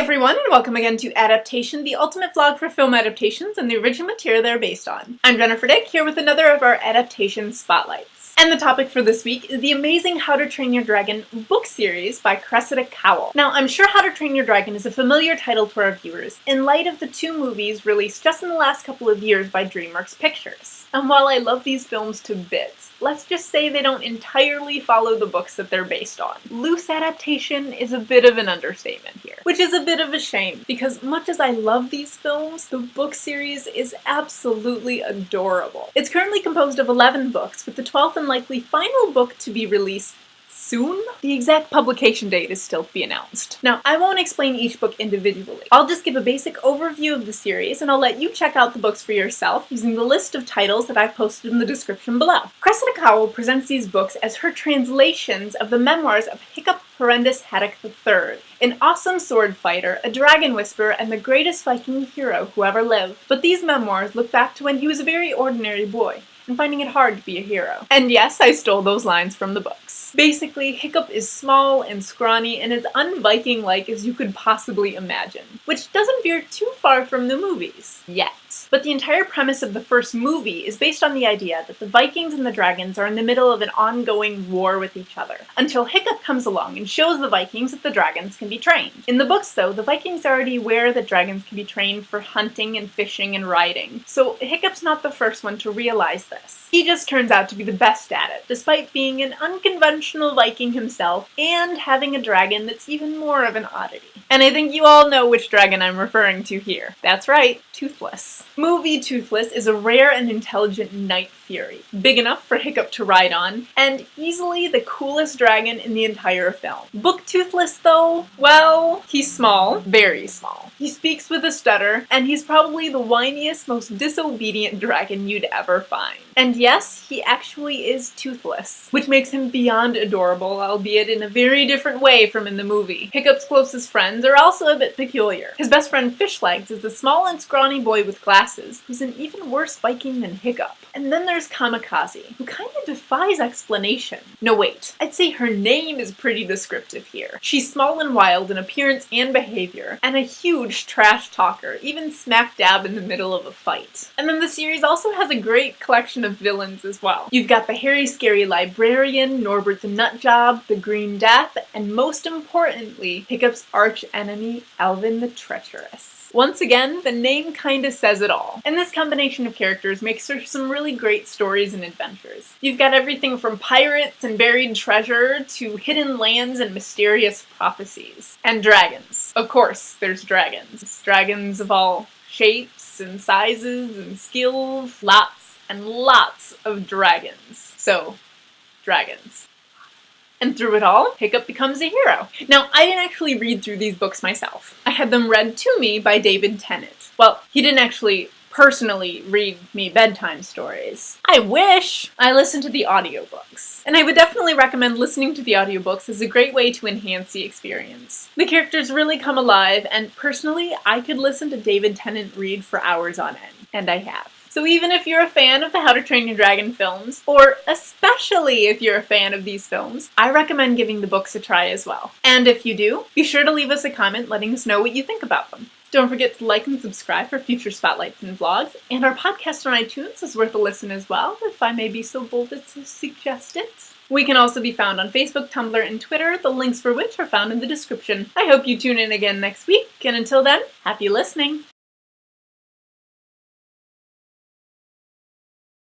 everyone, and welcome again to Adaptation, the ultimate vlog for film adaptations and the original material they're based on. I'm Jennifer Dick, here with another of our adaptation spotlights. And the topic for this week is the amazing How to Train Your Dragon book series by Cressida Cowell. Now, I'm sure How to Train Your Dragon is a familiar title to our viewers, in light of the two movies released just in the last couple of years by DreamWorks Pictures. And while I love these films to bits, let's just say they don't entirely follow the books that they're based on. Loose adaptation is a bit of an understatement here, which is a bit of a shame, because much as I love these films, the book series is absolutely adorable. It's currently composed of 11 books, with the 12th and likely final book to be released soon. The exact publication date is still to be announced. Now, I won't explain each book individually. I'll just give a basic overview of the series, and I'll let you check out the books for yourself using the list of titles that I've posted in the description below. Cressida Cowell presents these books as her translations of the memoirs of Hiccup Horrendous Haddock III, an awesome sword fighter, a dragon whisperer, and the greatest Viking hero who ever lived. But these memoirs look back to when he was a very ordinary boy, and finding it hard to be a hero. And yes, I stole those lines from the books. Basically, Hiccup is small and scrawny and as un-Viking-like as you could possibly imagine, which doesn't veer too far from the movies, yet. But the entire premise of the first movie is based on the idea that the Vikings and the dragons are in the middle of an ongoing war with each other, until Hiccup comes along and shows the Vikings that the dragons can be trained. In the books, though, the Vikings are already aware that dragons can be trained for hunting and fishing and riding, so Hiccup's not the first one to realize this. He just turns out to be the best at it, despite being an unconventional Viking himself and having a dragon that's even more of an oddity. And I think you all know which dragon I'm referring to here. That's right, Toothless. Movie Toothless is a rare and intelligent night fury, big enough for Hiccup to ride on, and easily the coolest dragon in the entire film. Book Toothless, though, well, he's small, very small. He speaks with a stutter, and he's probably the whiniest, most disobedient dragon you'd ever find. And yes, he actually is toothless, which makes him beyond adorable, albeit in a very different way from in the movie. Hiccup's closest friends are also a bit peculiar. His best friend Fishlegs is a small and scrawny boy with glasses, who's an even worse Viking than Hiccup. And then there's Kamikaze, who kind of defies explanation. No wait, I'd say her name is pretty descriptive here. She's small and wild in appearance and behavior, and a huge trash talker, even smack dab in the middle of a fight. And then the series also has a great collection of villains as well. You've got the hairy scary librarian, Norbert the Nutjob, the Green Death, and most importantly, Hiccup's arch enemy, Alvin the Treacherous. Once again, the name kinda says it all. And this combination of characters makes for some really great stories and adventures. You've got everything from pirates and buried treasure to hidden lands and mysterious prophecies. And dragons. Of course, there's dragons. Dragons of all shapes and sizes and skills. Lots and lots of dragons. So, dragons. And through it all, Hiccup becomes a hero. Now, I didn't actually read through these books myself. I had them read to me by David Tennant. Well, he didn't actually personally read me bedtime stories. I wish! I listened to the audiobooks. And I would definitely recommend listening to the audiobooks as a great way to enhance the experience. The characters really come alive, and personally, I could listen to David Tennant read for hours on end. And I have. So even if you're a fan of the How to Train Your Dragon films, or especially if you're a fan of these films, I recommend giving the books a try as well. And if you do, be sure to leave us a comment letting us know what you think about them. Don't forget to like and subscribe for future spotlights and vlogs, and our podcast on iTunes is worth a listen as well, if I may be so bold as to suggest it. We can also be found on Facebook, Tumblr, and Twitter, the links for which are found in the description. I hope you tune in again next week, and until then, happy listening!